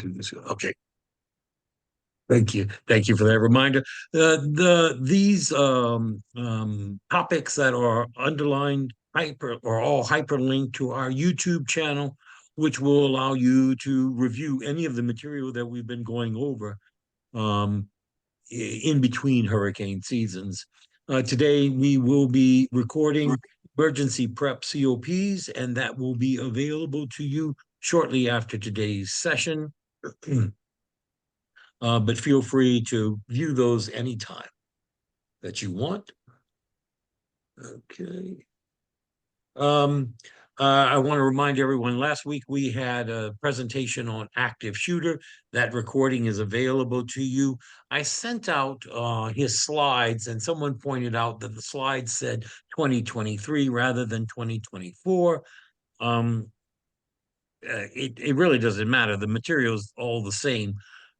do this. Okay. Thank you. Thank you for that reminder. These topics that are underlined hyper are all hyperlinked to our YouTube channel, which will allow you to review any of the material that we've been going over um, in between hurricane seasons. Today, we will be recording emergency prep COPs, and that will be available to you shortly after today's session. But feel free to view those anytime that you want. Okay. I want to remind everyone, last week we had a presentation on active shooter. That recording is available to you. I sent out his slides, and someone pointed out that the slides said 2023 rather than 2024. It really doesn't matter. The material is all the same.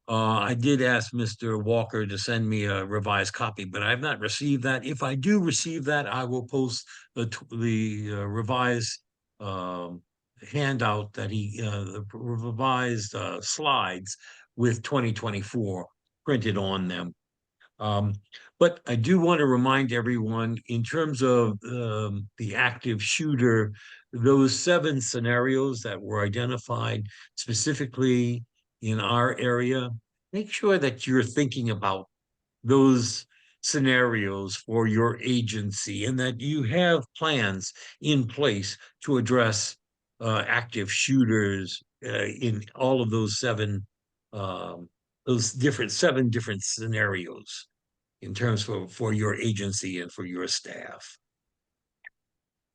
I did ask Mr. Walker to send me a revised copy, but I have not received that. If I do receive that, I will post the revised handout that the revised slides with 2024 printed on them. But I do want to remind everyone, in terms of the active shooter, those 7 scenarios that were identified specifically in our area, make sure that you're thinking about those scenarios for your agency and that you have plans in place to address active shooters in all of those 7 7 different scenarios in terms for your agency and for your staff.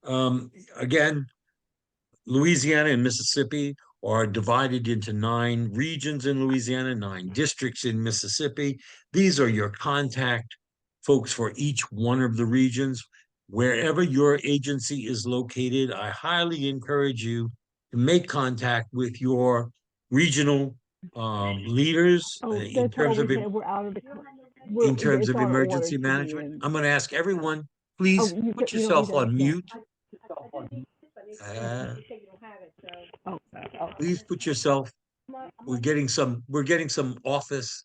Again, Louisiana and Mississippi are divided into 9 regions in Louisiana, 9 districts in Mississippi. These are your contact folks for each one of the regions. Wherever your agency is located, I highly encourage you to make contact with your regional leaders in terms of emergency management. I'm going to ask everyone, please put yourself on mute. Please put yourself. We're getting some office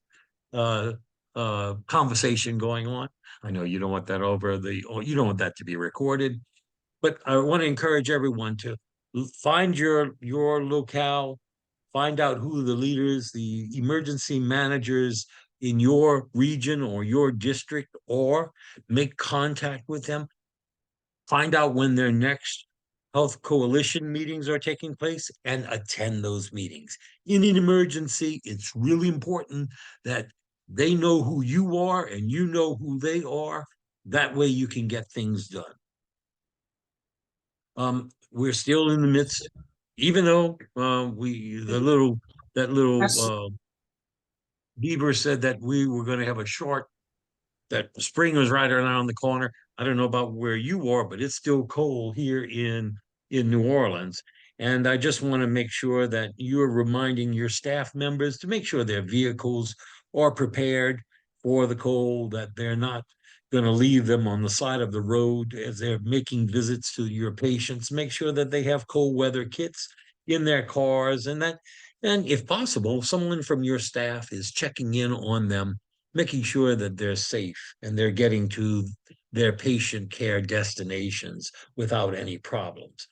conversation going on. I know you don't want that you don't want that to be recorded, but I want to encourage everyone to find your locale, find out who the leaders, the emergency managers in your region or your district, or make contact with them. Find out when their next health coalition meetings are taking place and attend those meetings. In an emergency, it's really important that they know who you are and you know who they are. That way you can get things done. We're still in the midst, even though Beaver said that we were going to have that spring was right around the corner. I don't know about where you are, but it's still cold here in New Orleans. And I just want to make sure that you're reminding your staff members to make sure their vehicles are prepared for the cold, that they're not going to leave them on the side of the road as they're making visits to your patients. Make sure that they have cold weather kits in their cars, and if possible, someone from your staff is checking in on them, making sure that they're safe and they're getting to their patient care destinations without any problems.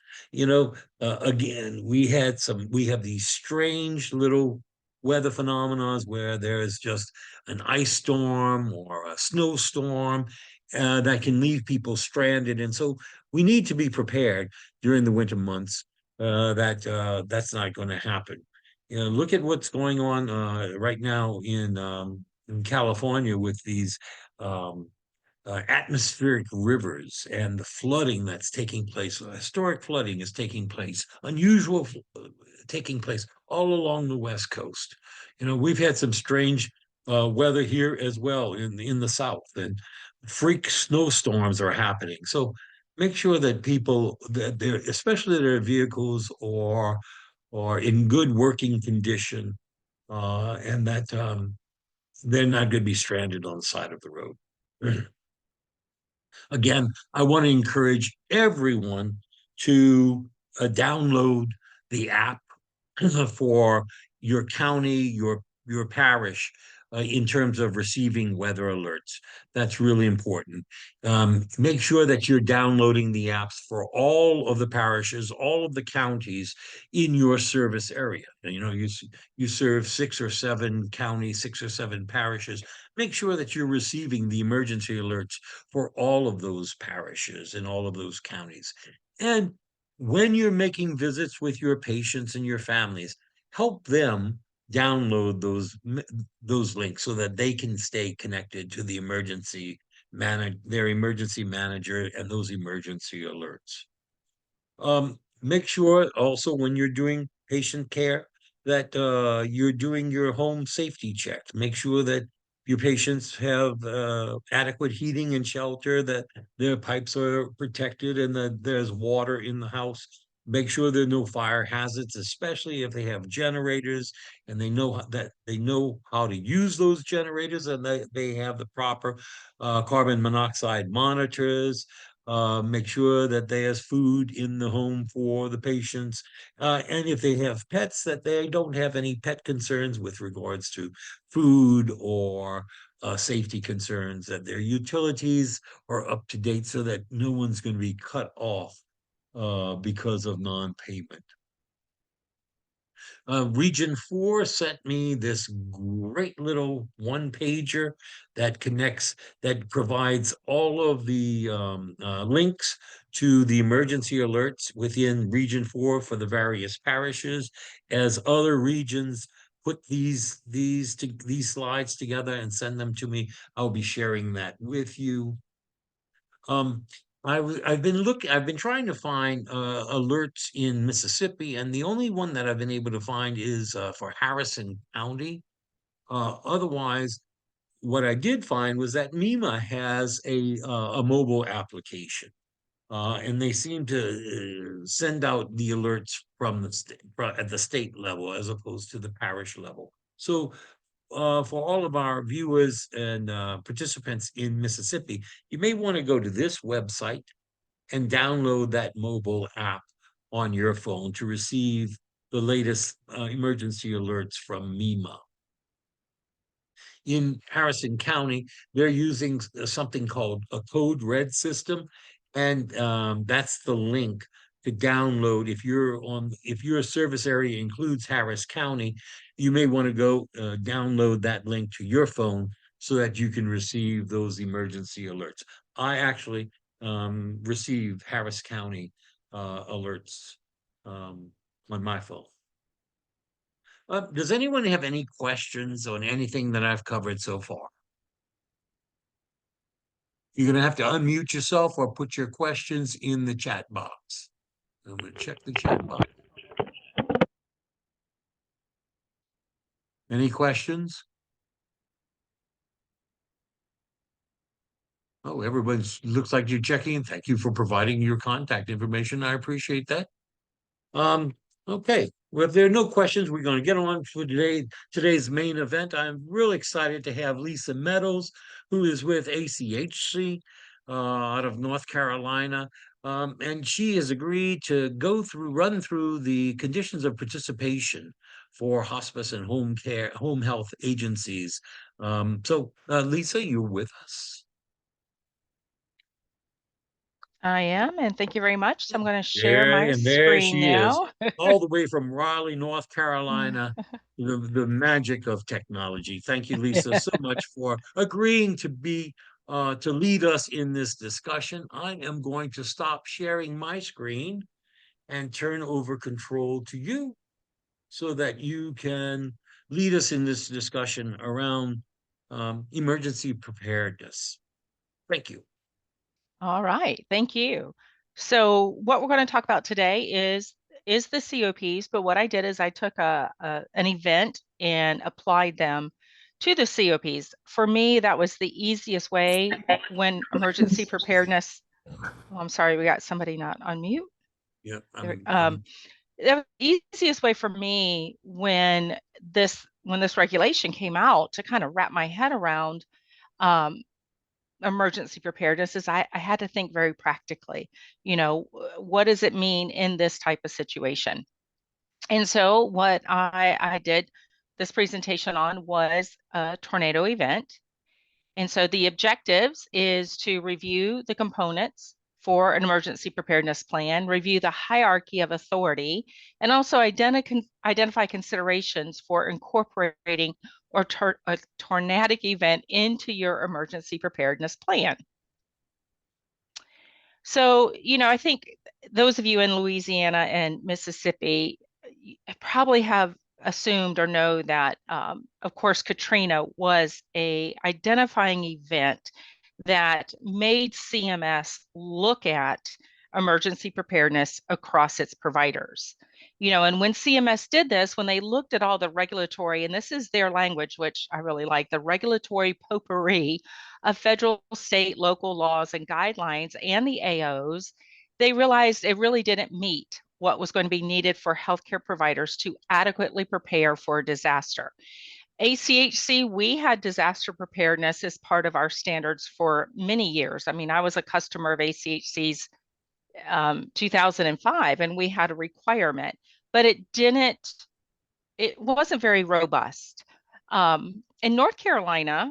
Again, we have these strange little weather phenomena where there's just an ice storm or a snowstorm that can leave people stranded. And so we need to be prepared during the winter months that's not going to happen. Look at what's going on right now in California with these atmospheric rivers and the flooding that's taking place. Historic flooding is taking place, unusual taking place all along the West Coast. We've had some strange weather here as well in the South, and freak snowstorms are happening. So make sure that people, that especially their vehicles are in good working condition, and that they're not going to be stranded on the side of the road. Again, I want to encourage everyone to download the app for your county, your parish, in terms of receiving weather alerts. That's really important. Make sure that you're downloading the apps for all of the parishes, all of the counties in your service area. And, you serve 6 or 7 counties, 6 or 7 parishes. Make sure that you're receiving the emergency alerts for all of those parishes and all of those counties. And when you're making visits with your patients and your families, help them download those links so that they can stay connected to their emergency manager and those emergency alerts. Make sure also when you're doing patient care that you're doing your home safety checks. Make sure that your patients have adequate heating and shelter, that their pipes are protected, and that there's water in the house. Make sure there are no fire hazards, especially if they have generators and they know how to use those generators, and they have the proper carbon monoxide monitors. Make sure that there's food in the home for the patients. And if they have pets, that they don't have any pet concerns with regards to food or safety concerns, that their utilities are up to date so that no one's going to be cut off because of non-payment. Region 4 sent me this great little one-pager that provides all of the links to the emergency alerts within Region 4 for the various parishes. As other regions put these slides together and send them to me, I'll be sharing that with you. Um, I've been trying to find alerts in Mississippi, and the only one that I've been able to find is for Harrison County. Otherwise, what I did find was that MEMA has a mobile application, and they seem to send out the alerts from at the state level as opposed to the parish level. So for all of our viewers and participants in Mississippi, you may want to go to this website and download that mobile app on your phone to receive the latest emergency alerts from MEMA. In Harrison County, they're using something called a code red system, and that's the link to download. If your service area includes Harris County, you may want to go download that link to your phone so that you can receive those emergency alerts. I actually receive Harris County alerts on my phone. Does anyone have any questions on anything that I've covered so far? You're going to have to unmute yourself or put your questions in the chat box. I'm going to check the chat box. Any questions? Oh, everybody looks like you're checking. Thank you for providing your contact information. I appreciate that. Okay. Well, if there are no questions, we're going to get on for today's main event. I'm really excited to have Lisa Meadows, who is with ACHC out of North Carolina. And she has agreed to run through the conditions of participation for hospice and home health agencies. So Lisa, you're with us. I am, and thank you very much. So I'm going to share my There screen she is, now. all the way from Raleigh, North Carolina. The magic of technology. Thank you, Lisa, so much for agreeing to lead us in this discussion. I am going to stop sharing my screen and turn over control to you so that you can lead us in this discussion around emergency preparedness. Thank you. All right, thank you. So what we're going to talk about today is the COPs, but what I did is I took an event and applied them to the COPs. For me, that was the easiest way when emergency preparedness. Oh, I'm sorry, we got somebody not on mute. Yeah. The easiest way for me when this regulation came out to kind of wrap my head around emergency preparedness is I had to think very practically, what does it mean in this type of situation? And so what I did this presentation on was a tornado event. And so the objectives is to review the components for an emergency preparedness plan, review the hierarchy of authority, and also identify considerations for incorporating a tornadic event into your emergency preparedness plan. So, I think those of you in Louisiana and Mississippi probably have assumed or know that, of course, Katrina was a identifying event that made CMS look at emergency preparedness across its providers. And when CMS did this, when they looked at all the regulatory, and this is their language, which I really like, the regulatory potpourri of federal, state, local laws and guidelines and the AOs, they realized it really didn't meet what was going to be needed for healthcare providers to adequately prepare for a disaster. ACHC, we had disaster preparedness as part of our standards for many years. I mean, I was a customer of ACHC's 2005, and we had a requirement, but it wasn't very robust. In North Carolina,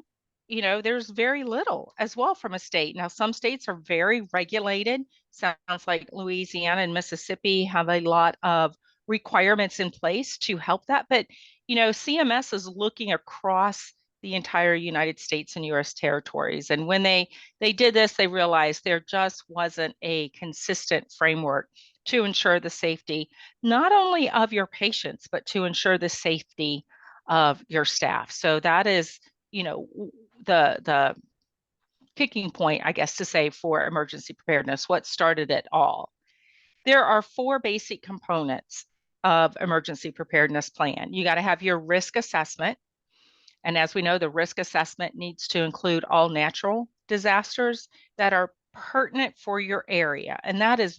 there's very little as well from a state. Now, some states are very regulated. Sounds like Louisiana and Mississippi have a lot of requirements in place to help that. But, CMS is looking across the entire United States and US territories. And when they did this, they realized there just wasn't a consistent framework to ensure the safety, not only of your patients, but to ensure the safety of your staff. So that is, the kicking point, I guess, to say for emergency preparedness, what started it all. There are 4 basic components of emergency preparedness plan. You got to have your risk assessment. And as we know, the risk assessment needs to include all natural disasters that are pertinent for your area. And that's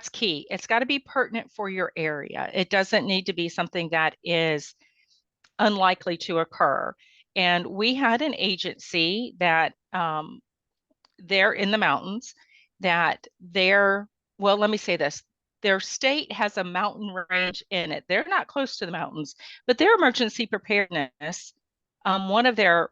key. It's got to be pertinent for your area. It doesn't need to be something that is unlikely to occur. And we had an agency that they're in the mountains that well, let me say this. Their state has a mountain range in it. They're not close to the mountains, but their emergency preparedness, one of their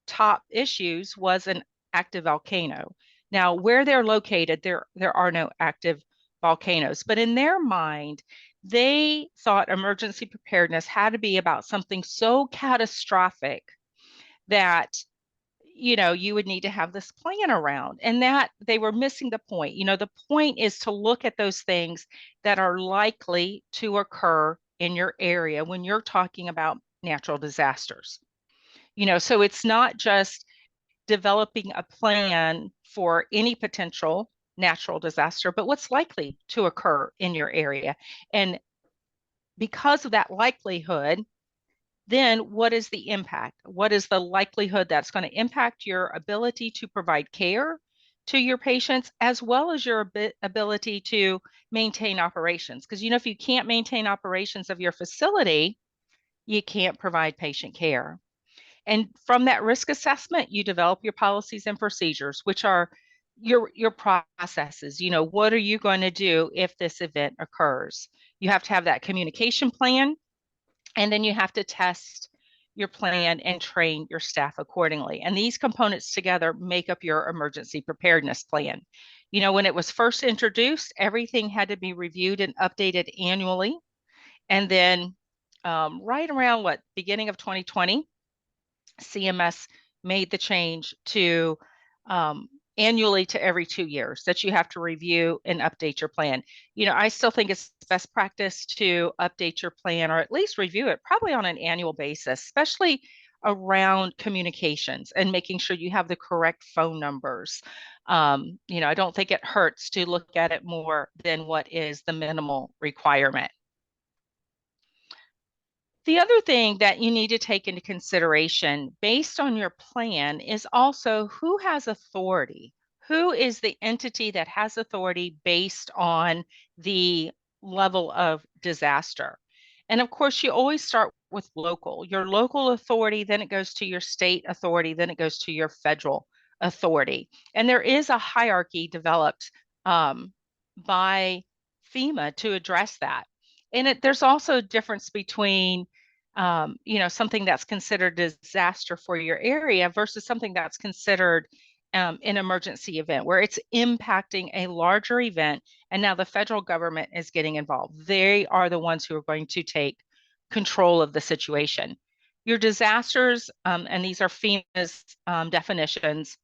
top issues was an active volcano. Now, where they're located, there are no active volcanoes, but in their mind, they thought emergency preparedness had to be about something so catastrophic that you would need to have this plan around, and that they were missing the point. The point is to look at those things that are likely to occur in your area when you're talking about natural disasters. So it's not just developing a plan for any potential natural disaster, but what's likely to occur in your area. And because of that likelihood, then what is the impact? What is the likelihood that's going to impact your ability to provide care to your patients, as well as your ability to maintain operations? Because, if you can't maintain operations of your facility, you can't provide patient care. And from that risk assessment, you develop your policies and procedures, which are your processes. What are you going to do if this event occurs? You have to have that communication plan, and then you have to test your plan and train your staff accordingly. And these components together make up your emergency preparedness plan. When it was first introduced, everything had to be reviewed and updated annually. And then right around beginning of 2020, CMS made the change to annually to every 2 years that you have to review and update your plan. I still think it's best practice to update your plan, or at least review it probably on an annual basis, especially around communications and making sure you have the correct phone numbers. I don't think it hurts to look at it more than what is the minimal requirement. The other thing that you need to take into consideration based on your plan is also who has authority. Who is the entity that has authority based on the level of disaster? And of course, you always start with your local authority, then it goes to your state authority, then it goes to your federal authority. And there is a hierarchy developed by FEMA to address that. And there's also a difference between something that's considered disaster for your area versus something that's considered an emergency event where it's impacting a larger event. And now the federal government is getting involved. They are the ones who are going to take control of the situation. Your disasters, and these are FEMA's definitions,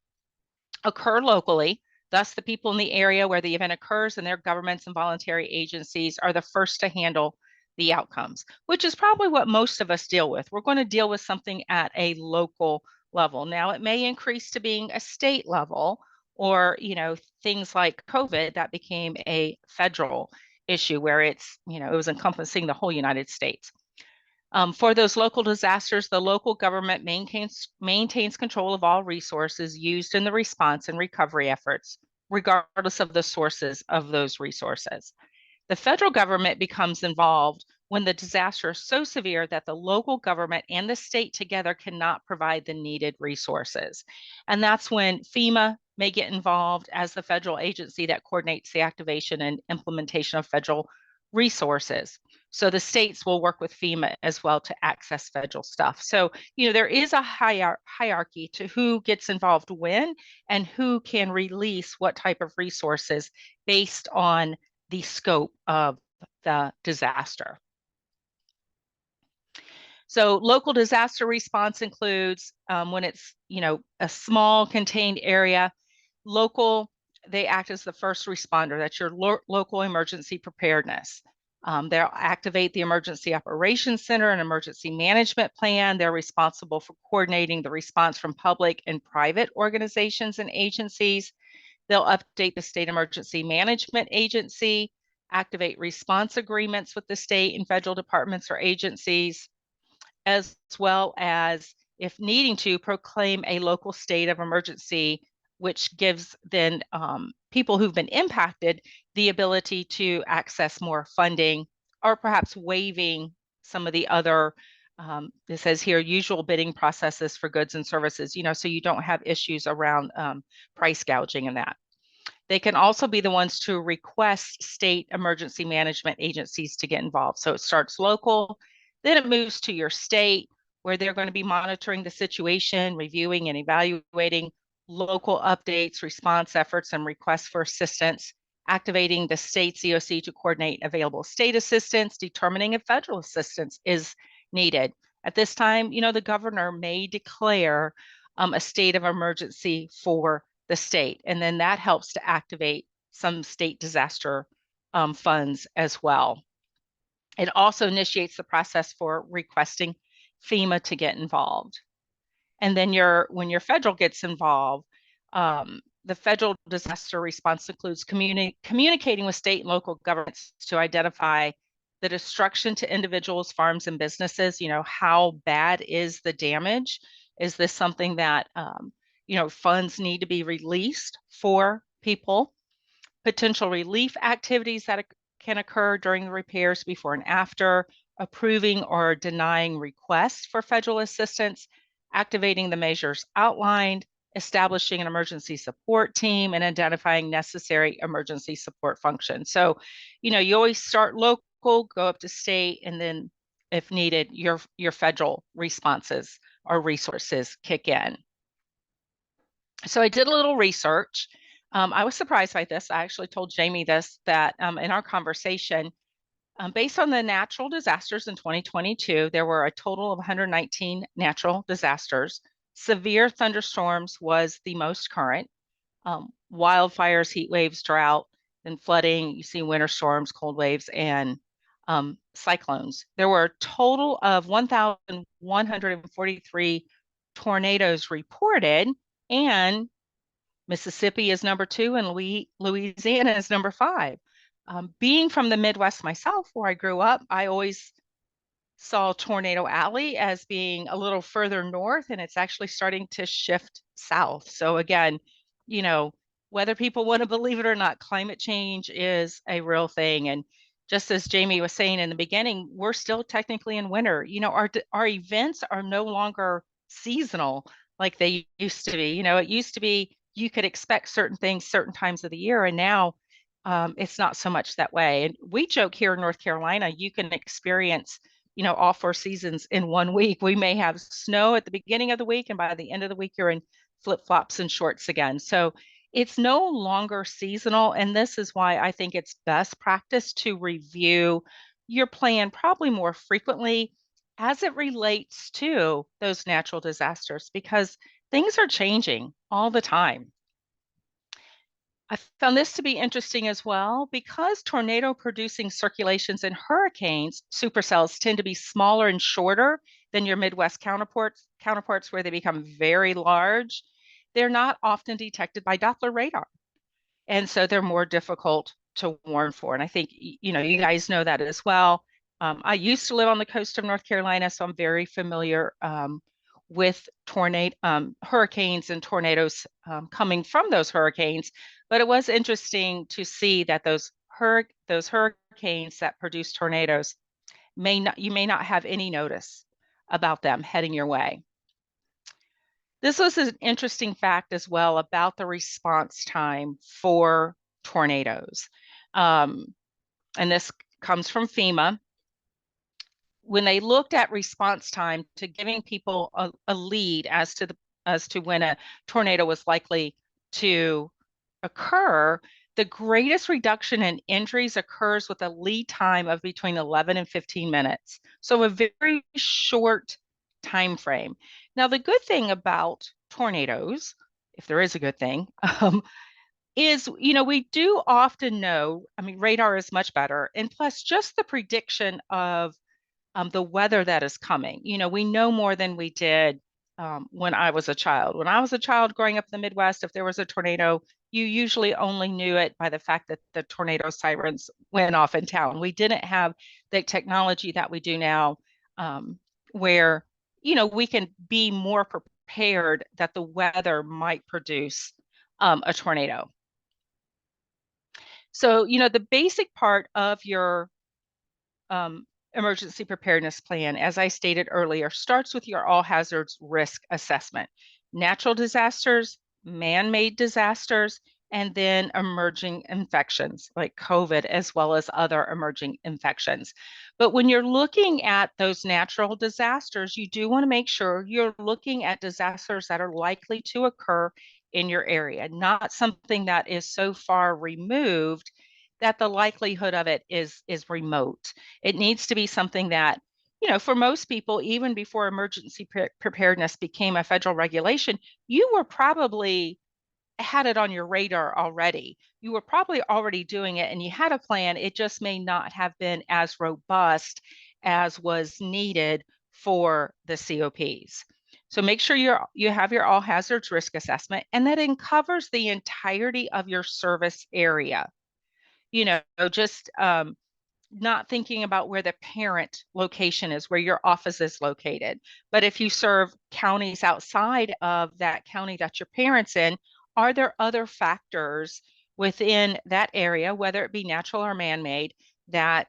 occur locally. Thus, the people in the area where the event occurs and their governments and voluntary agencies are the first to handle the outcomes, which is probably what most of us deal with. We're going to deal with something at a local level. Now, it may increase to being a state level, or, things like COVID that became a federal issue where it was encompassing the whole United States. For those local disasters, the local government maintains control of all resources used in the response and recovery efforts, regardless of the sources of those resources. The federal government becomes involved when the disaster is so severe that the local government and the state together cannot provide the needed resources. And that's when FEMA may get involved as the federal agency that coordinates the activation and implementation of federal resources. So the states will work with FEMA as well to access federal stuff. So, there is a hierarchy to who gets involved when and who can release what type of resources based on the scope of the disaster. So local disaster response includes when it's, a small contained area, they act as the first responder. That's your local emergency preparedness. They'll activate the Emergency Operations Center and Emergency Management Plan. They're responsible for coordinating the response from public and private organizations and agencies. They'll update the State Emergency Management Agency, activate response agreements with the state and federal departments or agencies, as well as, if needing to, proclaim a local state of emergency, which gives then people who've been impacted the ability to access more funding, or perhaps waiving some of the other, it says here, usual bidding processes for goods and services, so you don't have issues around price gouging and that. They can also be the ones to request state emergency management agencies to get involved. So it starts local, then it moves to your state, where they're going to be monitoring the situation, reviewing and evaluating local updates, response efforts, and requests for assistance, activating the state's EOC to coordinate available state assistance, determining if federal assistance is needed. At this time, the governor may declare a state of emergency for the state, and then that helps to activate some state disaster funds as well. It also initiates the process for requesting FEMA to get involved. And then when your federal gets involved, the federal disaster response includes communicating with state and local governments to identify the destruction to individuals, farms, and businesses. How bad is the damage? Is this something that funds need to be released for people? Potential relief activities that can occur during the repairs before and after, approving or denying requests for federal assistance, activating the measures outlined, establishing an emergency support team, and identifying necessary emergency support functions. So, you always start local, go up to state, and then if needed, your federal responses or resources kick in. So I did a little research. I was surprised by this. I actually told Jamie this, that in our conversation, based on the natural disasters in 2022, there were a total of 119 natural disasters. Severe thunderstorms was the most current. Wildfires, heat waves, drought, then flooding. You see winter storms, cold waves, and cyclones. There were a total of 1,143 tornadoes reported, and Mississippi is number 2 and Louisiana is number 5. Being from the Midwest myself, where I grew up, I always saw Tornado Alley as being a little further north, and it's actually starting to shift south. So again, whether people want to believe it or not, climate change is a real thing. And just as Jamie was saying in the beginning, we're still technically in winter. Our events are no longer seasonal like they used to be. It used to be you could expect certain things certain times of the year, and now it's not so much that way. And we joke here in North Carolina, you can experience all four seasons in one week. We may have snow at the beginning of the week, and by the end of the week, you're in flip-flops and shorts again. So it's no longer seasonal. And this is why I think it's best practice to review your plan probably more frequently as it relates to those natural disasters, because things are changing all the time. I found this to be interesting as well because tornado producing circulations and hurricanes, supercells, tend to be smaller and shorter than your Midwest counterparts where they become very large. They're not often detected by Doppler radar. And so they're more difficult to warn for. And I think, you guys know that as well. I used to live on the coast of North Carolina, so I'm very familiar with hurricanes and tornadoes coming from those hurricanes. But it was interesting to see that those hurricanes that produce tornadoes you may not have any notice about them heading your way. This was an interesting fact as well about the response time for tornadoes. And this comes from FEMA. When they looked at response time to giving people a lead as to when a tornado was likely to occur, the greatest reduction in injuries occurs with a lead time of between 11 and 15 minutes. So a very short time frame. Now, the good thing about tornadoes, if there is a good thing, is, we do often know, I mean, radar is much better. And plus, just the prediction of the weather that is coming. We know more than we did when I was a child. When I was a child growing up in the Midwest, if there was a tornado, you usually only knew it by the fact that the tornado sirens went off in town. We didn't have the technology that we do now, where, we can be more prepared that the weather might produce a tornado. So, the basic part of your emergency preparedness plan, as I stated earlier, starts with your all hazards risk assessment, natural disasters, man-made disasters, and then emerging infections like COVID, as well as other emerging infections. But when you're looking at those natural disasters, you do want to make sure you're looking at disasters that are likely to occur in your area, not something that is so far removed that the likelihood of it is remote. It needs to be something that, for most people, even before emergency preparedness became a federal regulation, you were probably had it on your radar already. You were probably already doing it and you had a plan. It just may not have been as robust as was needed for the COPs. So make sure you have your all hazards risk assessment, and that covers the entirety of your service area. Just not thinking about where the parent location is, where your office is located. But if you serve counties outside of that county that your parent's in, are there other factors within that area, whether it be natural or man-made, that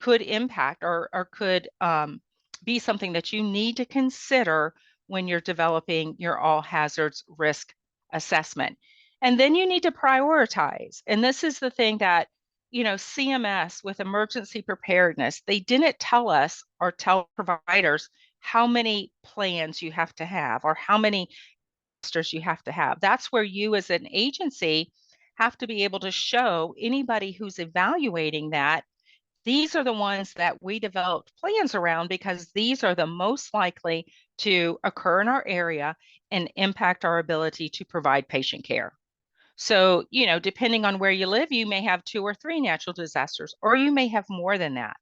could impact or could be something that you need to consider when you're developing your all hazards risk assessment? And then you need to prioritize. And this is the thing that, CMS with emergency preparedness, they didn't tell us or tell providers how many plans you have to have or how many disasters you have to have. That's where you as an agency have to be able to show anybody who's evaluating that these are the ones that we developed plans around because these are the most likely to occur in our area and impact our ability to provide patient care. So, depending on where you live, you may have 2 or 3 natural disasters, or you may have more than that.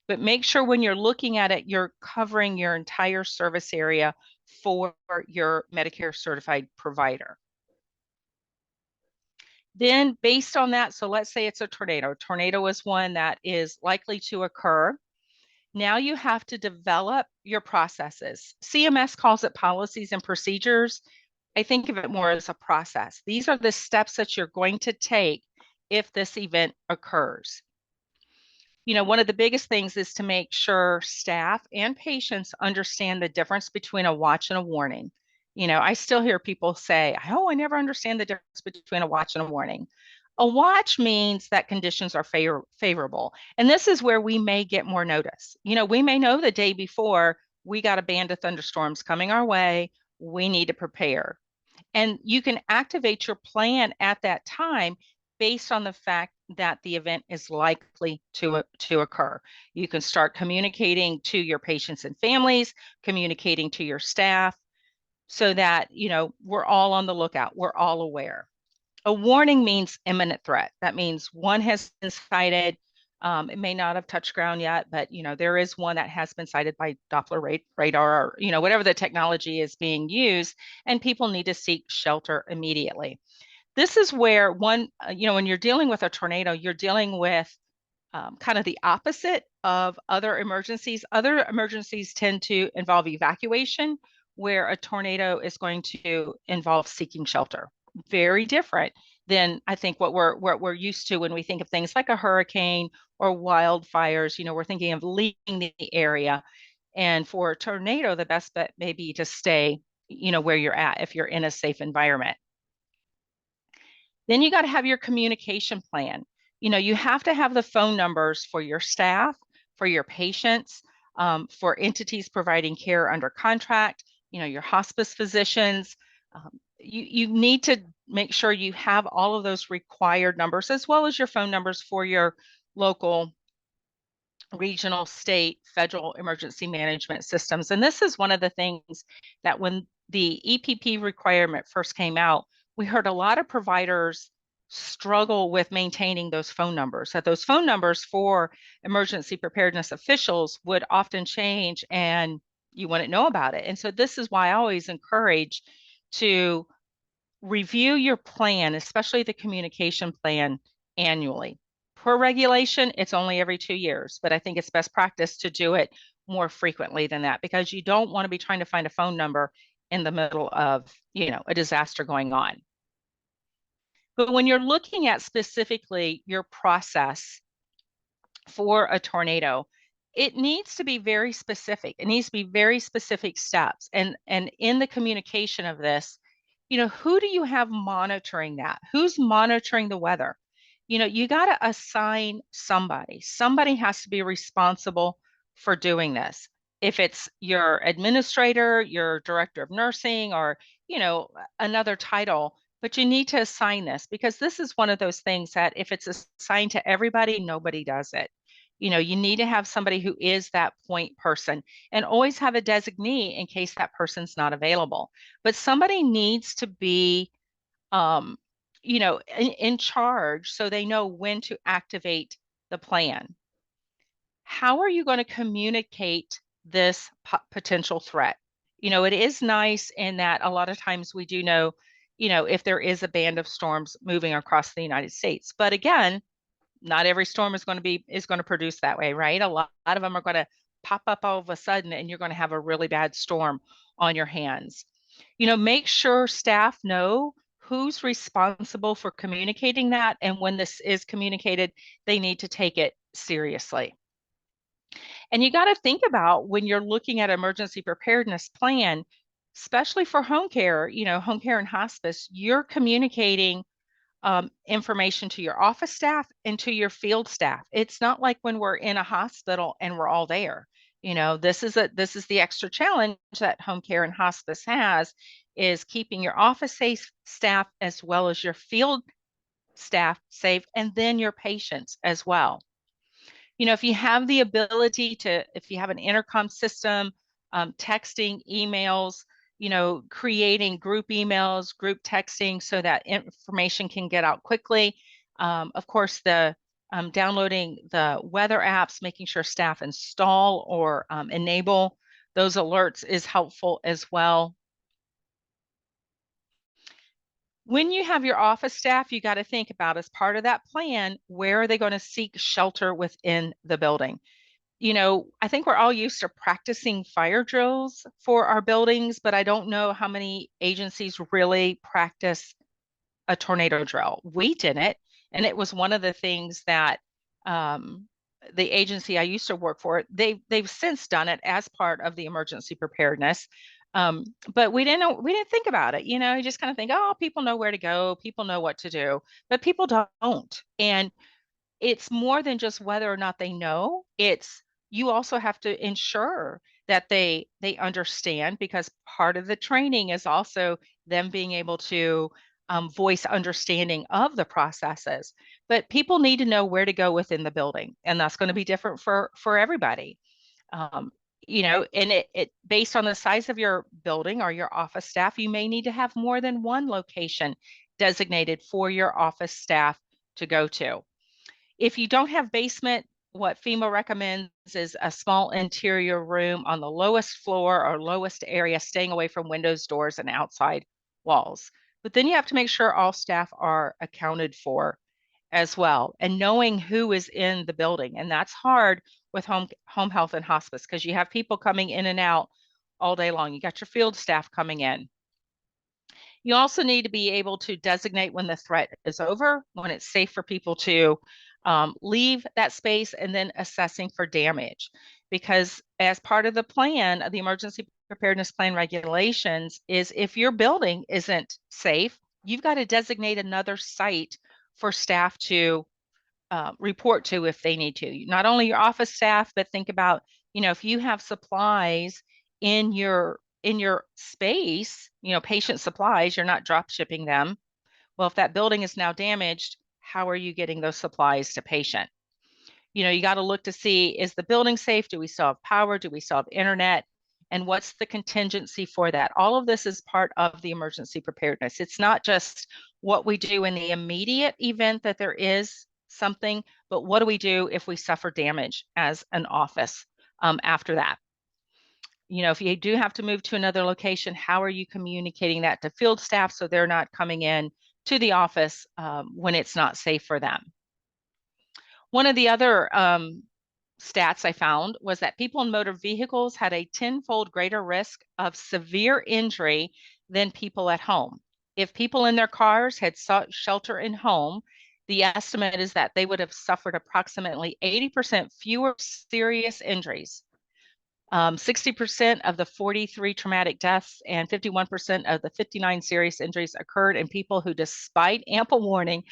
But make sure when you're looking at it, you're covering your entire service area for your Medicare certified provider. Then based on that, so let's say it's a tornado. Tornado is one that is likely to occur. Now you have to develop your processes. CMS calls it policies and procedures. I think of it more as a process. These are the steps that you're going to take if this event occurs. One of the biggest things is to make sure staff and patients understand the difference between a watch and a warning. I still hear people say, oh, I never understand the difference between a watch and a warning. A watch means that conditions are favorable. And this is where we may get more notice. We may know the day before we got a band of thunderstorms coming our way. We need to prepare. And you can activate your plan at that time based on the fact that the event is likely to occur. You can start communicating to your patients and families, communicating to your staff so that, we're all on the lookout. We're all aware. A warning means imminent threat. That means one has been cited. It may not have touched ground yet, but there is one that has been cited by Doppler radar, or whatever the technology is being used, and people need to seek shelter immediately. This is where when you're dealing with a tornado, you're dealing with kind of the opposite of other emergencies. Other emergencies tend to involve evacuation, where a tornado is going to involve seeking shelter. Very different than I think what we're used to when we think of things like a hurricane or wildfires. We're thinking of leaving the area. And for a tornado, the best bet may be to stay, where you're at if you're in a safe environment. Then you got to have your communication plan. You have to have the phone numbers for your staff, for your patients, for entities providing care under contract, your hospice physicians. You need to make sure you have all of those required numbers, as well as your phone numbers for your local, regional, state, federal emergency management systems. And this is one of the things that when the EPP requirement first came out, we heard a lot of providers struggle with maintaining those phone numbers, that those phone numbers for emergency preparedness officials would often change and you wouldn't know about it. And so this is why I always encourage to review your plan, especially the communication plan, annually. Per regulation, it's only every 2 years, but I think it's best practice to do it more frequently than that, because you don't want to be trying to find a phone number in the middle of, a disaster going on. But when you're looking at specifically your process for a tornado, it needs to be very specific. It needs to be very specific steps. And in the communication of this, who do you have monitoring that? Who's monitoring the weather? You got to assign somebody. Somebody has to be responsible for doing this. If it's your administrator, your director of nursing, or, another title, but you need to assign this, because this is one of those things that if it's assigned to everybody, nobody does it. You need to have somebody who is that point person, and always have a designee in case that person's not available. But somebody needs to be, in charge, so they know when to activate the plan. How are you going to communicate this potential threat? It is nice in that a lot of times we do know, if there is a band of storms moving across the United States. But again, not every storm is going to produce that way, right? A lot of them are going to pop up all of a sudden, and you're going to have a really bad storm on your hands. Make sure staff know who's responsible for communicating that, and when this is communicated, they need to take it seriously. And you got to think about, when you're looking at emergency preparedness plan, especially for home care, home care and hospice, you're communicating information to your office staff and to your field staff. It's not like when we're in a hospital and we're all there. This is the extra challenge that home care and hospice has, is keeping your office safe staff as well as your field staff safe, and then your patients as well. If you have the ability to, if you have an intercom system, texting, emails, creating group emails, group texting, so that information can get out quickly. Of course, the downloading the weather apps, making sure staff install or enable those alerts is helpful as well. When you have your office staff, you got to think about, as part of that plan, where are they going to seek shelter within the building? I think we're all used to practicing fire drills for our buildings, but I don't know how many agencies really practice a tornado drill. We didn't, and it was one of the things that the agency I used to work for, they've since done it as part of the emergency preparedness. Um, but we didn't think about it. You just kind of think, oh, people know where to go, people know what to do, but people don't. And it's more than just whether or not they know. It's you also have to ensure that they understand, because part of the training is also them being able to voice understanding of the processes. But people need to know where to go within the building, and that's going to be different for everybody. Um, and it based on the size of your building or your office staff, you may need to have more than one location designated for your office staff to go to. If you don't have basement, what FEMA recommends is a small interior room on the lowest floor or lowest area, staying away from windows, doors, and outside walls. But then you have to make sure all staff are accounted for as well, and knowing who is in the building. And that's hard with home health and hospice, because you have people coming in and out all day long. You got your field staff coming in. You also need to be able to designate when the threat is over, when it's safe for people to leave that space, and then assessing for damage. Because as part of the plan, the emergency preparedness plan regulations, is if your building isn't safe, you've got to designate another site for staff to report to if they need to. Not only your office staff, but think about, if you have supplies in your space, patient supplies, you're not drop shipping them. Well, if that building is now damaged, how are you getting those supplies to patient? You got to look to see, is the building safe? Do we still have power? Do we still have internet? And what's the contingency for that? All of this is part of the emergency preparedness. It's not just what we do in the immediate event that there is something, but what do we do if we suffer damage as an office after that? If you do have to move to another location, how are you communicating that to field staff so they're not coming in to the office when it's not safe for them? One of the other stats I found was that people in motor vehicles had a tenfold greater risk of severe injury than people at home. If people in their cars had sought shelter in home, the estimate is that they would have suffered approximately 80% fewer serious injuries. 60% of the 43 traumatic deaths and 51% of the 59 serious injuries occurred in people who, despite ample warning,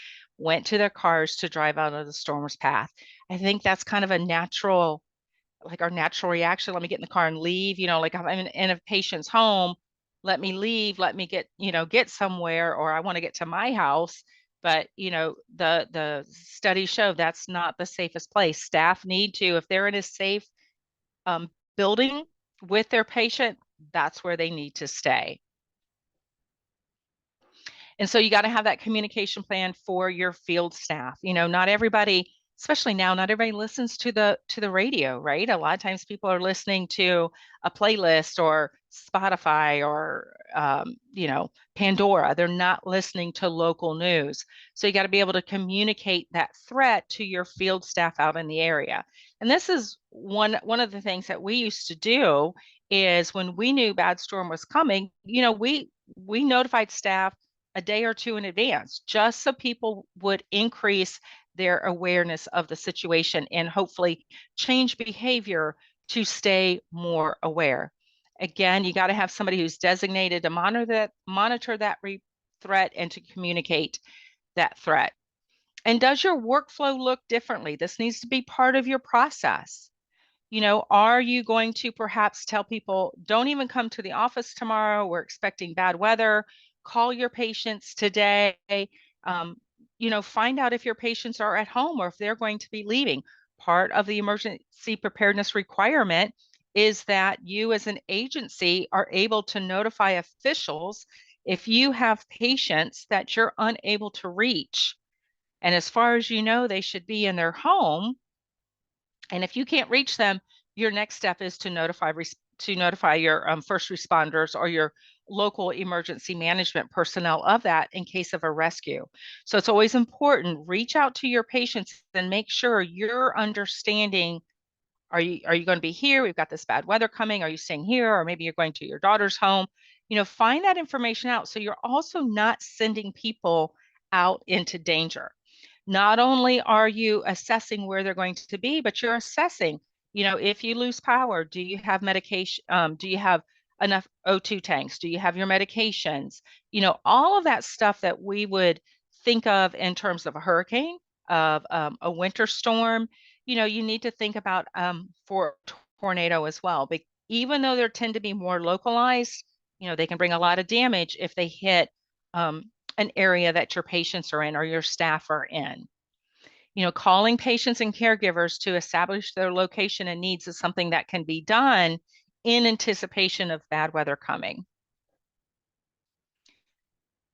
went to their cars to drive out of the storm's path. I think that's kind of like our natural reaction. Let me get in the car and leave. Like if I'm in a patient's home, let me leave, let me get somewhere, or I want to get to my house. But the studies show that's not the safest place. Staff need to, if they're in a safe um, building with their patient, that's where they need to stay. And so you got to have that communication plan for your field staff. Not everybody, especially now, not everybody listens to the radio, right? A lot of times people are listening to a playlist or Spotify or Pandora. They're not listening to local news. So you got to be able to communicate that threat to your field staff out in the area. And this is one of the things that we used to do, is when we knew bad storm was coming, we notified staff a day or two in advance, just so people would increase their awareness of the situation and hopefully change behavior to stay more aware. Again, you got to have somebody who's designated to monitor that threat and to communicate that threat. And does your workflow look differently? This needs to be part of your process. Are you going to perhaps tell people, don't even come to the office tomorrow, we're expecting bad weather, call your patients today? Find out if your patients are at home or if they're going to be leaving. Part of the emergency preparedness requirement is that you as an agency are able to notify officials if you have patients that you're unable to reach. And as far as you know, they should be in their home. And if you can't reach them, your next step is to notify your first responders or your local emergency management personnel of that in case of a rescue. So it's always important, reach out to your patients and make sure you're understanding, are you going to be here? We've got this bad weather coming. Are you staying here? Or maybe you're going to your daughter's home. Find that information out so you're also not sending people out into danger. Not only are you assessing where they're going to be, but you're assessing, if you lose power, do you have medication? Do you have enough O2 tanks? Do you have your medications? All of that stuff that we would think of in terms of a hurricane, of a winter storm, you need to think about for tornado as well. But even though they tend to be more localized, they can bring a lot of damage if they hit an area that your patients are in or your staff are in. Calling patients and caregivers to establish their location and needs is something that can be done in anticipation of bad weather coming.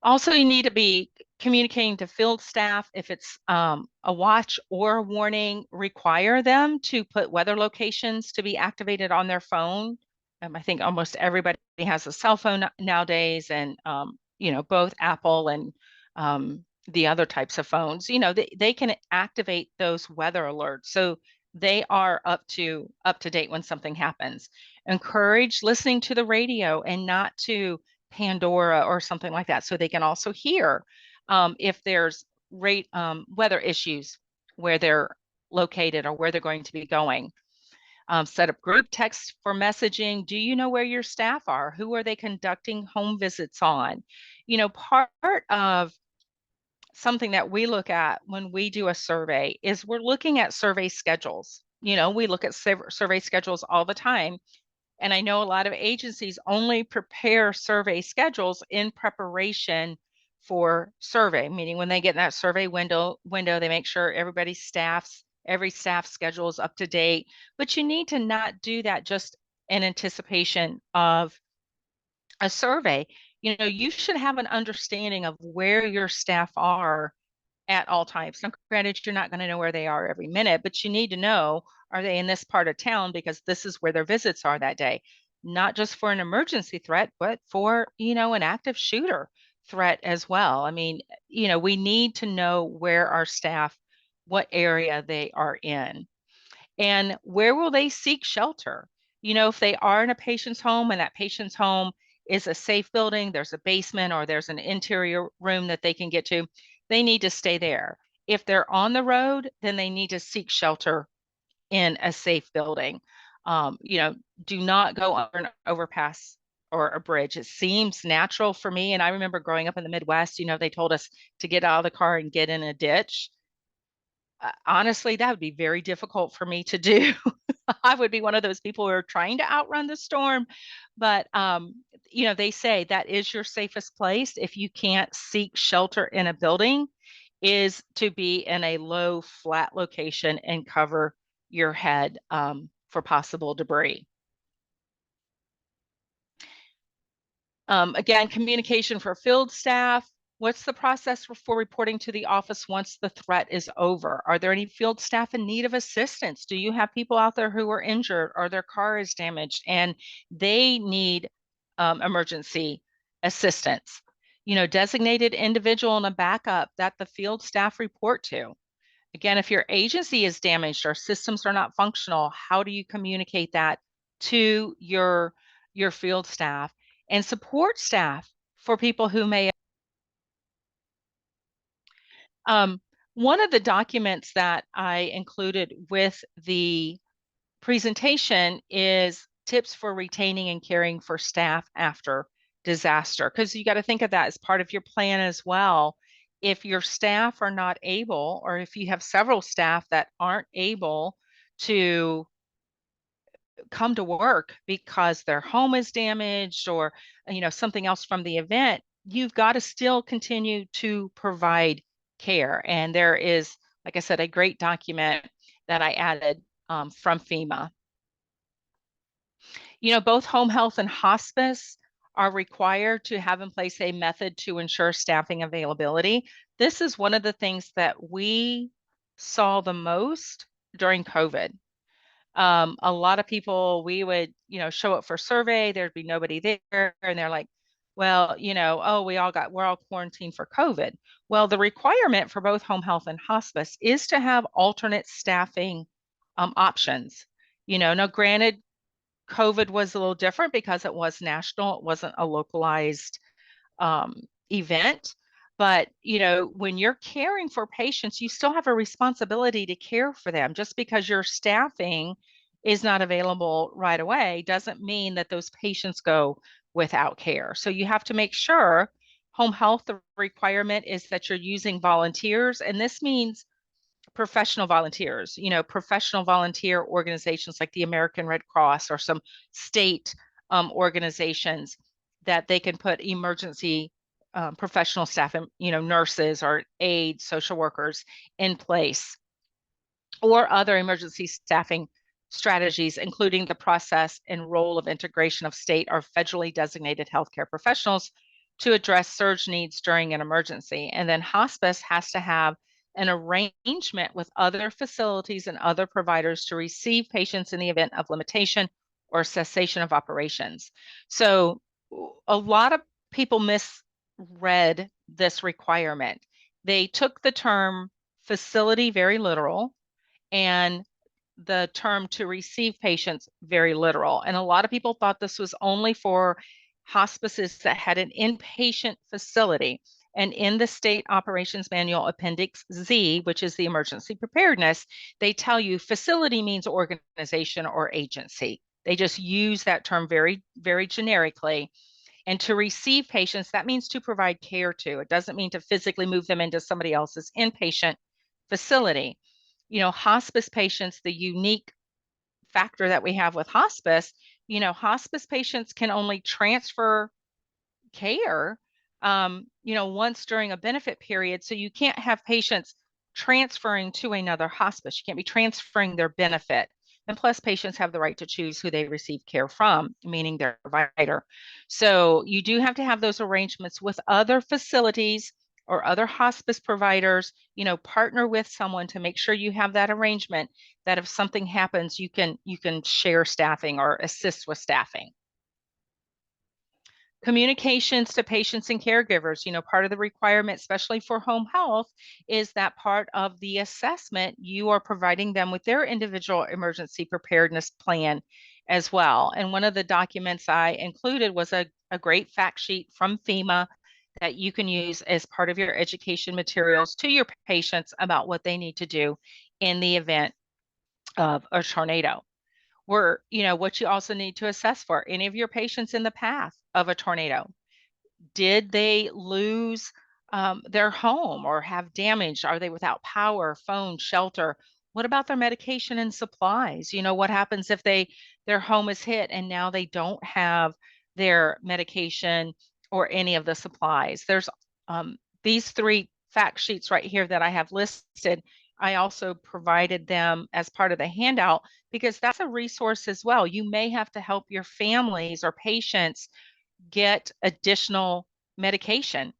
Also, you need to be communicating to field staff if it's a watch or a warning, require them to put weather locations to be activated on their phone. I think almost everybody has a cell phone nowadays, and both Apple and the other types of phones, they can activate those weather alerts. So they are up to date when something happens. Encourage listening to the radio and not to Pandora or something like that, so they can also hear if there's weather issues where they're located or where they're going to be going. Set up group text for messaging. Do you know where your staff are? Who are they conducting home visits on? Part of something that we look at when we do a survey is we're looking at survey schedules. We look at survey schedules all the time. And I know a lot of agencies only prepare survey schedules in preparation for survey, meaning when they get in that survey window, they make sure every staff schedule is up to date. But you need to not do that just in anticipation of a survey. You should have an understanding of where your staff are at all times. Now, granted, you're not going to know where they are every minute, but you need to know, are they in this part of town because this is where their visits are that day? Not just for an emergency threat, but for, an active shooter threat as well. I mean, we need to know where our staff, what area they are in, and where will they seek shelter. If they are in a patient's home and that patient's home is a safe building, there's a basement or there's an interior room that they can get to, they need to stay there. If they're on the road, then they need to seek shelter in a safe building. Do not go under an overpass or a bridge. It seems natural for me. And I remember growing up in the Midwest, they told us to get out of the car and get in a ditch. Honestly, that would be very difficult for me to do. I would be one of those people who are trying to outrun the storm. But, they say that is your safest place if you can't seek shelter in a building, is to be in a low, flat location and cover your head for possible debris. Again, communication for field staff. What's the process for reporting to the office once the threat is over? Are there any field staff in need of assistance? Do you have people out there who are injured or their car is damaged and they need emergency assistance? Designated individual and a backup that the field staff report to. Again, if your agency is damaged or systems are not functional, how do you communicate that to your field staff? And support staff for people who may. One of the documents that I included with the presentation is tips for retaining and caring for staff after disaster, because you got to think of that as part of your plan as well. If your staff are not able, or if you have several staff that aren't able to come to work because their home is damaged or something else from the event, you've got to still continue to provide care. And there is, like I said, a great document that I added from FEMA. Both home health and hospice are required to have in place a method to ensure staffing availability. This is one of the things that we saw the most during COVID. A lot of people, we would, show up for survey, there'd be nobody there, and they're like, well, oh, we're all quarantined for COVID. Well, the requirement for both home health and hospice is to have alternate staffing options. Now granted, COVID was a little different because it was national, it wasn't a localized event. But, when you're caring for patients, you still have a responsibility to care for them. Just because you're staffing is not available right away doesn't mean that those patients go without care. So you have to make sure home health, the requirement is that you're using volunteers, and this means professional volunteers, professional volunteer organizations like the American Red Cross or some state organizations that they can put emergency professional staff and, nurses or aides, social workers in place, or other emergency staffing strategies, including the process and role of integration of state or federally designated healthcare professionals to address surge needs during an emergency. And then hospice has to have an arrangement with other facilities and other providers to receive patients in the event of limitation or cessation of operations. So a lot of people misread this requirement. They took the term facility very literal and the term to receive patients very literal. And a lot of people thought this was only for hospices that had an inpatient facility. And in the State Operations Manual Appendix Z, which is the emergency preparedness, they tell you facility means organization or agency. They just use that term very, very generically. And to receive patients, that means to provide care to. It doesn't mean to physically move them into somebody else's inpatient facility. Hospice patients, the unique factor that we have with hospice, hospice patients can only transfer care, once during a benefit period. So you can't have patients transferring to another hospice. You can't be transferring their benefit. And plus, patients have the right to choose who they receive care from, meaning their provider. So you do have to have those arrangements with other facilities or other hospice providers, partner with someone to make sure you have that arrangement that if something happens, you can share staffing or assist with staffing. Communications to patients and caregivers, part of the requirement, especially for home health, is that part of the assessment, you are providing them with their individual emergency preparedness plan as well. And one of the documents I included was a great fact sheet from FEMA that you can use as part of your education materials to your patients about what they need to do in the event of a tornado. What you also need to assess for any of your patients in the path of a tornado. Did they lose their home or have damage? Are they without power, phone, shelter? What about their medication and supplies? What happens if their home is hit and now they don't have their medication or any of the supplies? There's these 3 fact sheets right here that I have listed. I also provided them as part of the handout because that's a resource as well. You may have to help your families or patients get additional medication,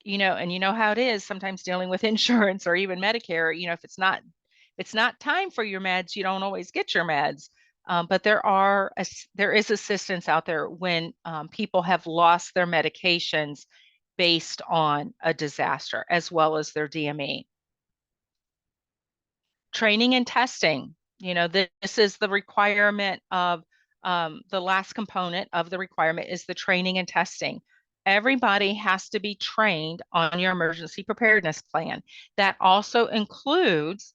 and you know how it is sometimes dealing with insurance or even Medicare, if it's not time for your meds, you don't always get your meds. But there is assistance out there when people have lost their medications based on a disaster, as well as their DME. Training and testing, this is the requirement of the last component of the requirement is the training and testing. Everybody has to be trained on your emergency preparedness plan. That also includes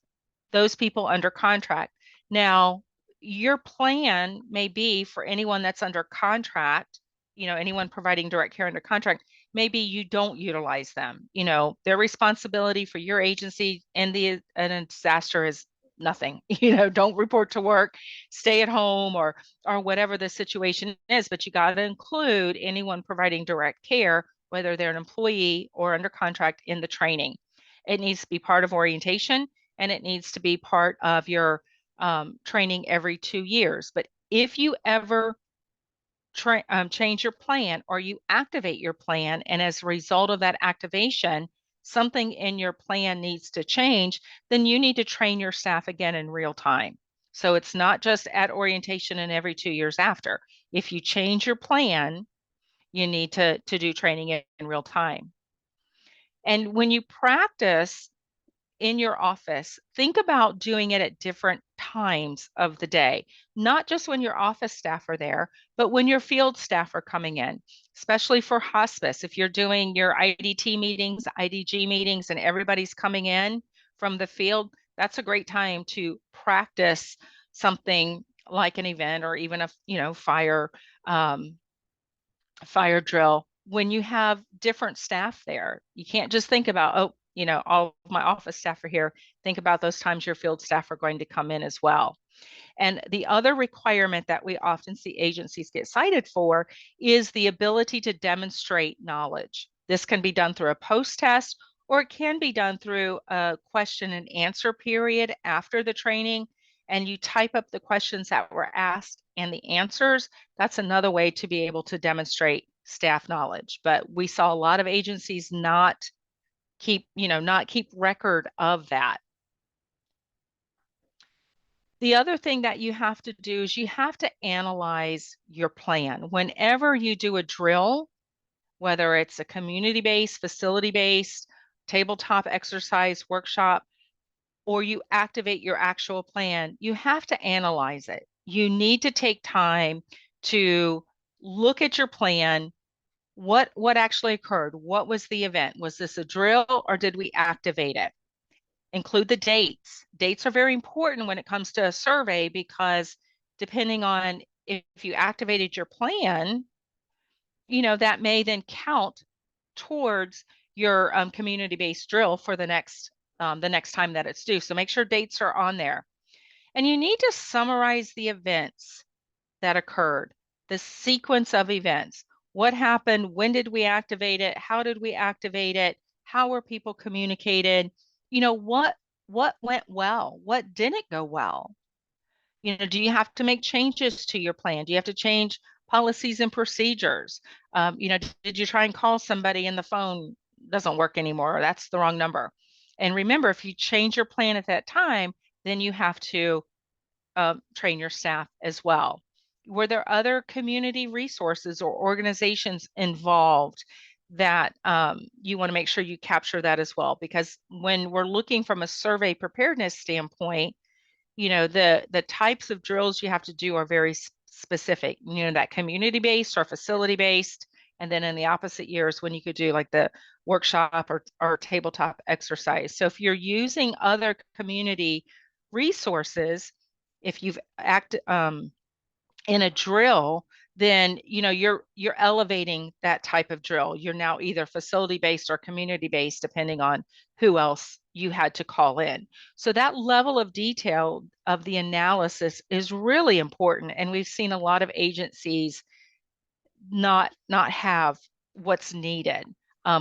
those people under contract. Now, your plan may be for anyone that's under contract, anyone providing direct care under contract, maybe you don't utilize them. Their responsibility for your agency in a disaster is nothing. Don't report to work, stay at home, or whatever the situation is, but you got to include anyone providing direct care, whether they're an employee or under contract, in the training. It needs to be part of orientation, and it needs to be part of your training every 2 years. But if you ever change your plan or you activate your plan, and as a result of that activation, something in your plan needs to change, then you need to train your staff again in real time. So it's not just at orientation and every 2 years after. If you change your plan, you need to do training in real time. And when you practice in your office, think about doing it at different times of the day, not just when your office staff are there, but when your field staff are coming in, especially for hospice. If you're doing your IDT meetings, IDG meetings, and everybody's coming in from the field, that's a great time to practice something like an event or even a um, fire drill, when you have different staff there, you can't just think about, oh, all of my office staff are here. Think about those times your field staff are going to come in as well. And the other requirement that we often see agencies get cited for is the ability to demonstrate knowledge. This can be done through a post test, or it can be done through a question and answer period after the training. And you type up the questions that were asked and the answers. That's another way to be able to demonstrate staff knowledge. But we saw a lot of agencies not keep record of that. The other thing that you have to do is you have to analyze your plan. Whenever you do a drill, whether it's a community-based, facility-based, tabletop exercise workshop, or you activate your actual plan, you have to analyze it. You need to take time to look at your plan. What actually occurred? What was the event? Was this a drill or did we activate it? Include the dates. Dates are very important when it comes to a survey because depending on if you activated your plan, that may then count towards your community-based drill for the next time that it's due. So make sure dates are on there. And you need to summarize the events that occurred, the sequence of events. What happened? When did we activate it? How did we activate it? How were people communicated? What went well? What didn't go well? Do you have to make changes to your plan? Do you have to change policies and procedures? Did you try and call somebody and the phone doesn't work anymore, or that's the wrong number? And remember, if you change your plan at that time, then you have to train your staff as well. Were there other community resources or organizations involved that you want to make sure you capture that as well? Because when we're looking from a survey preparedness standpoint, the types of drills you have to do are very specific, that community-based or facility-based. And then in the opposite years when you could do like the workshop or tabletop exercise. So if you're using other community resources, if you've in a drill, then you're elevating that type of drill. You're now either facility based or community based, depending on who else you had to call in. So that level of detail of the analysis is really important, and we've seen a lot of agencies not have what's needed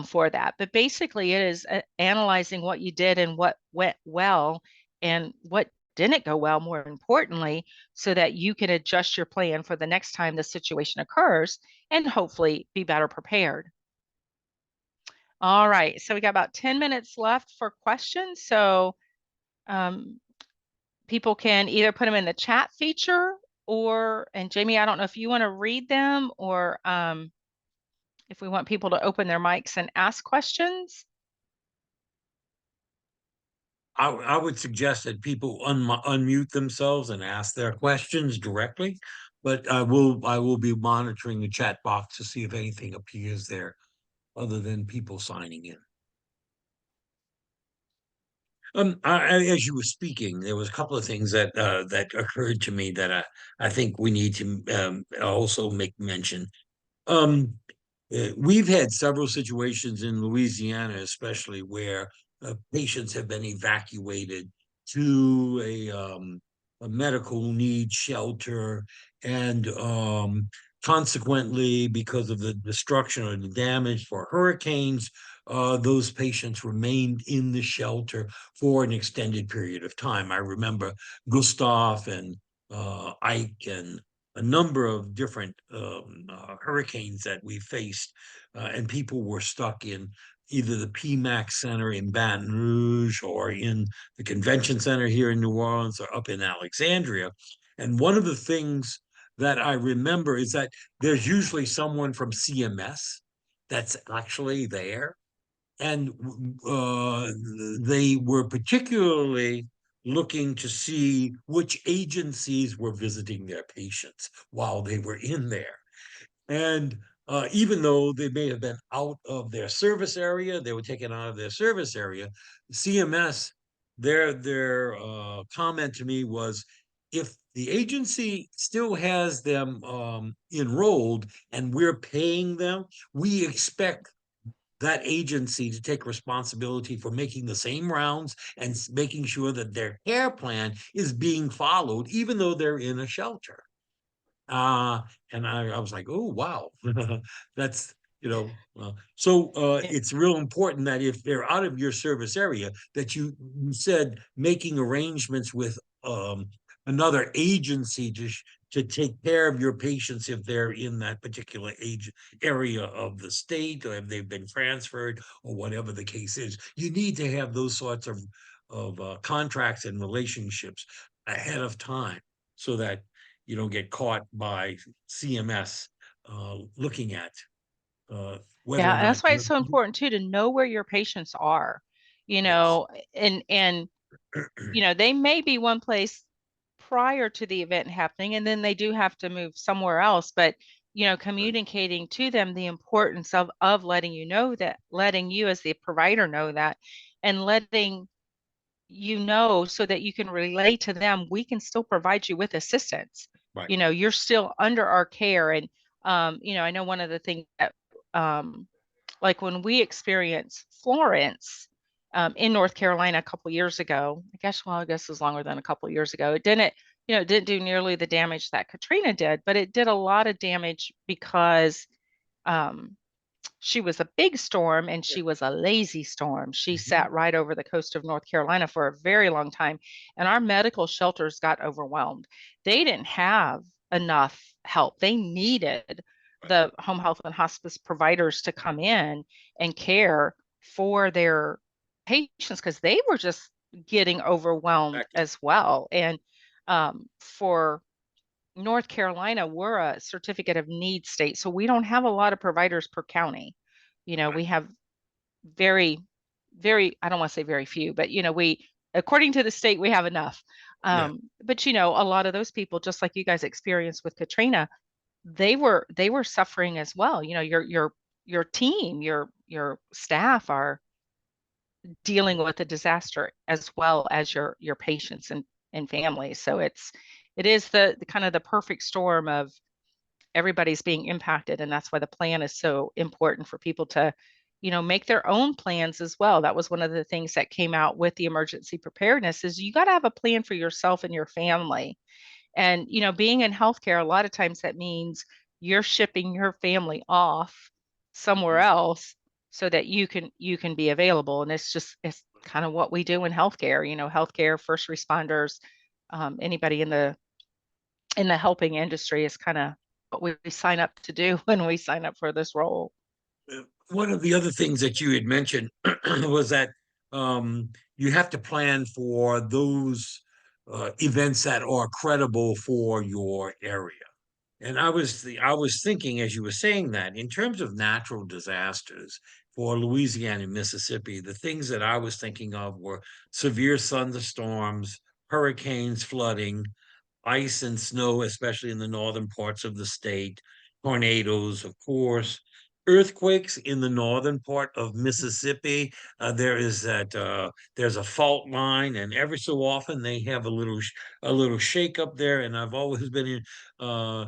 for that. But basically, it is analyzing what you did and what went well and what didn't go well, more importantly, so that you can adjust your plan for the next time the situation occurs and hopefully be better prepared. All right, so we got about 10 minutes left for questions. So people can either put them in the chat feature and Jamie, I don't know if you want to read them or if we want people to open their mics and ask questions. I would suggest that people unmute themselves and ask their questions directly, but I will be monitoring the chat box to see if anything appears there other than people signing in. As you were speaking, there was a couple of things that occurred to me that I think we need to also make mention. We've had several situations in Louisiana, especially where patients have been evacuated to a medical need shelter, and consequently, because of the destruction or the damage for hurricanes, those patients remained in the shelter for an extended period of time. I remember Gustav and Ike and a number of different hurricanes that we faced, and people were stuck in either the PMAX Center in Baton Rouge or in the Convention Center here in New Orleans or up in Alexandria. And one of the things that I remember is that there's usually someone from CMS that's actually there. And they were particularly looking to see which agencies were visiting their patients while they were in there. And even though they may have been out of their service area, they were taken out of their service area, CMS, their comment to me was, if the agency still has them enrolled and we're paying them, we expect that agency to take responsibility for making the same rounds and making sure that their care plan is being followed, even though they're in a shelter. Uh, and I was like, oh, wow. That's, Yeah. it's real important that if they're out of your service area, that you said making arrangements with another agency to take care of your patients if they're in that particular age area of the state, or if they've been transferred, or whatever the case is. You need to have those sorts of contracts and relationships ahead of time, so that you don't get caught by CMS looking at whether Yeah, or and not that's why it's you're so important too to know where your patients are, yes. and they may be one place prior to the event happening, and then they do have to move somewhere else. But Right, communicating to them the importance of letting letting you as the provider know that, and letting so that you can relay to them, we can still provide you with assistance. right, You're still under our care. And I know one of the things that like when we experienced Florence in North Carolina a couple years ago, I guess it was longer than a couple years ago. It didn't do nearly the damage that Katrina did, but it did a lot of damage because um, she was a big storm and she was a lazy storm. She mhm, sat right over the coast of North Carolina for a very long time, and our medical shelters got overwhelmed. They didn't have enough help. They needed right, the home health and hospice providers to come in and care for their patients because they were just getting overwhelmed exactly, as well. And for North Carolina, we're a certificate of need state, so we don't have a lot of providers per county. right, We have very, very, I don't want to say very few, but according to the state, we have enough. yeah, But a lot of those people, just like you guys experienced with Katrina, they were suffering as well. Your team, your staff are dealing with a disaster as well as your patients and families. So it is the kind of the perfect storm of everybody's being impacted, and that's why the plan is so important for people to make their own plans as well. That was one of the things that came out with the emergency preparedness is you got to have a plan for yourself and your family. And being in healthcare, a lot of times that means you're shipping your family off somewhere mhm, else so that you can be available. And it's kind of what we do in healthcare. Healthcare, first responders, anybody in the helping industry is kind of what we sign up to do when we sign up for this role. one of the other things that you had mentioned was that you have to plan for those events that are credible for your area. And I was thinking as you were saying that, in terms of natural disasters for Louisiana and Mississippi, the things that I was thinking of were severe thunderstorms, hurricanes, flooding, ice and snow, especially in the northern parts of the state, tornadoes, of course, earthquakes in the northern part of Mississippi. There's a fault line, and every so often they have a little shake up there. And I've always been uh,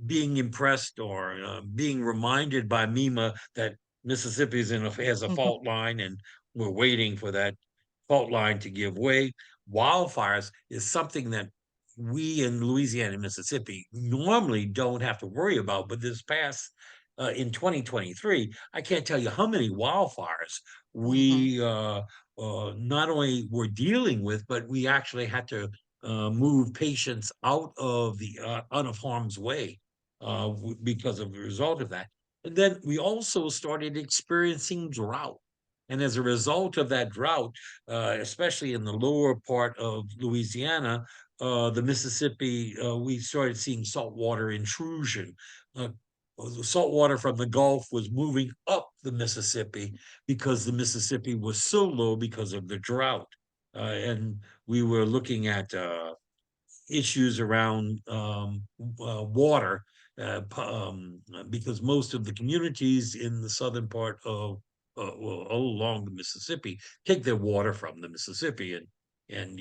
being impressed, or being reminded by MEMA that Mississippi has a Mhm, fault line, and we're waiting for that fault line to give way. Wildfires is something that we in Louisiana and Mississippi normally don't have to worry about. But this past in 2023, I can't tell you how many wildfires mhm. we not only were dealing with, but we actually had to move patients out of harm's way because of the result of that. And then we also started experiencing drought. And as a result of that drought, especially in the lower part of Louisiana, the Mississippi, we started seeing saltwater intrusion. Uh, the salt water from the Gulf was moving up the Mississippi because the Mississippi was so low because of the drought. And we were looking at issues around water, because most of the communities in the southern part of well, all along the Mississippi take their water from the Mississippi and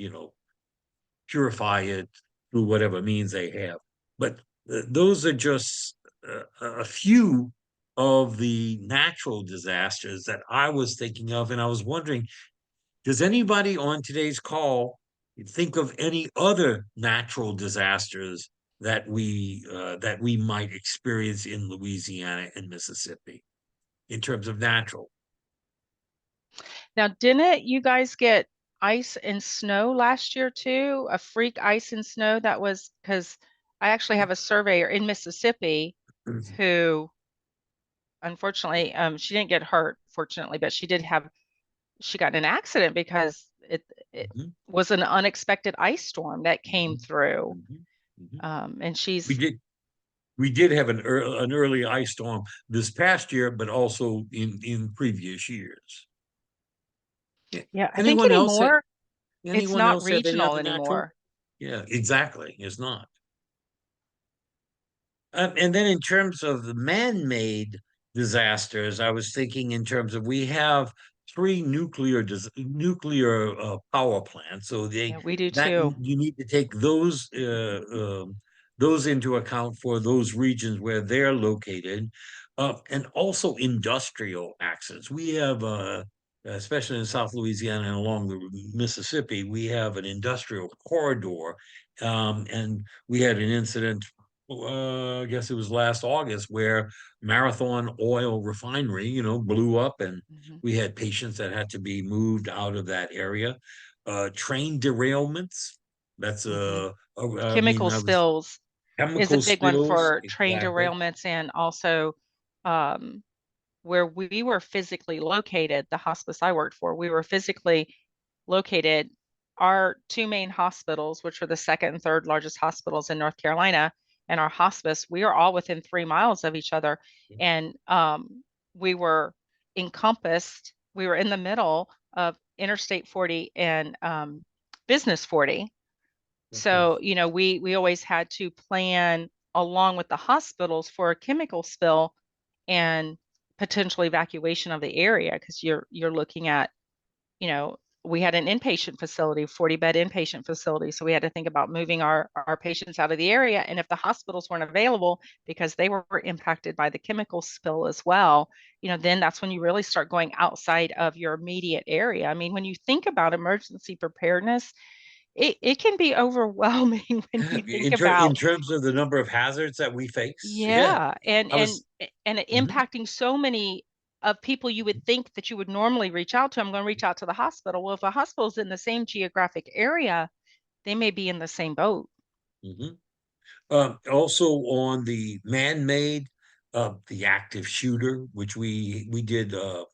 purify it, through whatever means they have. But those are just a few of the natural disasters that I was thinking of, and I was wondering, does anybody on today's call think of any other natural disasters that we might experience in Louisiana and Mississippi in terms of natural? Now, didn't you guys get ice and snow last year too? A freak ice and snow that was because I actually have a surveyor in Mississippi who, unfortunately, she didn't get hurt, fortunately, but she got in an accident because it Mhm, was an unexpected ice storm that came mhm, through. mhm, mhm. And We she's, did we did have an early ice storm this past year, but also in previous years. Yeah. yeah, I think Anyone else anymore it's anyone not else have any regional other natural? anymore. Yeah, exactly. It's not. And then in terms of the man-made disasters, I was thinking in terms of we have three nuclear power plants, so Yeah, we do that too. you need to take those into account for those regions where they're located, and also industrial accidents. We have especially in South Louisiana and along the Mississippi, we have an industrial corridor, and we had an incident, I guess it was last August, where Marathon Oil Refinery, blew up, and Mhm. we had patients that had to be moved out of that area. Train derailments. That's Mhm. I mean, Chemical I was spills is a chemical big one spills, for train exactly. derailments and also um, where we were physically located, the hospice I worked for, we were physically located. Our two main hospitals, which are the second and third largest hospitals in North Carolina, and our hospice, we are all within 3 miles of each other. And we were encompassed, we were in the middle of Interstate 40 and Business 40. Okay. So, we always had to plan along with the hospitals for a chemical spill and potential evacuation of the area because you're looking at, we had an inpatient facility, 40-bed inpatient facility. So we had to think about moving our patients out of the area. And if the hospitals weren't available because they were impacted by the chemical spill as well, then that's when you really start going outside of your immediate area. I mean, when you think about emergency preparedness, it can be overwhelming when you think In about, terms of the number of hazards that we face, yeah, yeah, and I and was. and it Mhm, impacting so many of people you would think that you would normally reach out to. I'm going to reach out to the hospital. Well, if a hospital's in the same geographic area, they may be in the same boat. mhm. Also on the man-made, the active shooter, which we did a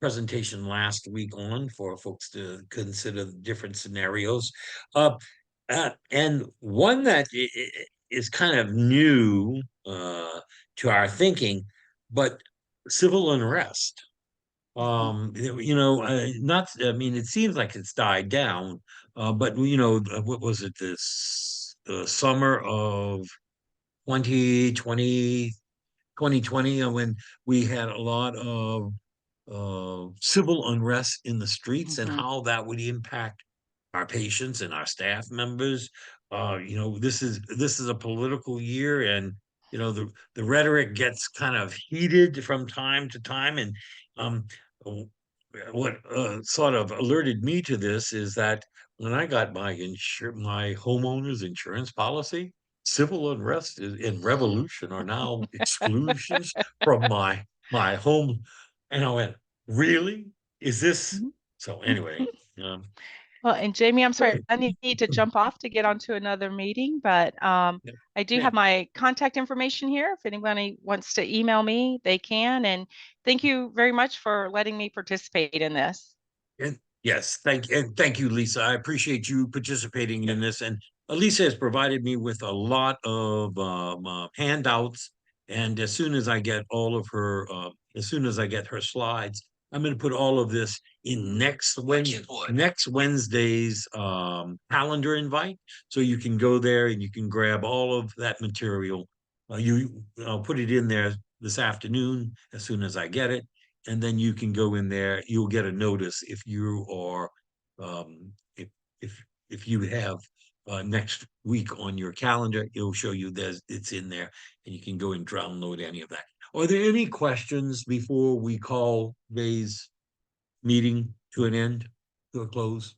presentation last week on for folks to consider different scenarios. Uh, and one that is kind of new to our thinking, but civil unrest. Mhm, Not, I mean, it seems like it's died down, but what was it, this the summer of 2020, 2020, when we had a lot of civil unrest in the streets and mhm. how that would impact our patients and our staff members. This is a political year, and the rhetoric gets kind of heated from time to time. And um, what sort of alerted me to this is that when I got my homeowner's insurance policy, civil unrest and revolution are now exclusions from my home. And I went, really? Is this? Mhm. So anyway, Well, and Jamie, I'm sorry, great. I need to jump off to get onto another meeting, but Yeah. I do Yeah. have my contact information here. If anybody wants to email me, they can. And thank you very much for letting me participate in this. And yes, thank you, Lisa. I appreciate you participating in this. And Lisa has provided me with a lot of handouts. And as soon as I get her slides, I'm going to put all of this in next Wednesday's calendar invite, so you can go there and you can grab all of that material. I'll put it in there this afternoon as soon as I get it, and then you can go in there. You'll get a notice if you are, if if you have next week on your calendar. It'll show you that it's in there, and you can go and download any of that. Are there any questions before we call today's meeting to an end, to a close?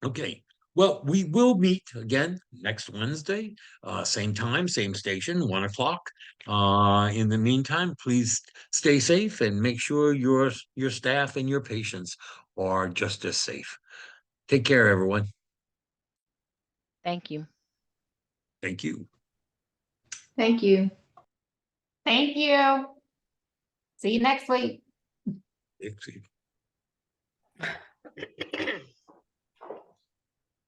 Okay, well, we will meet again next Wednesday, same time, same station, 1 o'clock. In the meantime, please stay safe and make sure your staff and your patients are just as safe. Take care, everyone. Thank you. Thank you. Thank you. Thank you. See you next week. Thank you.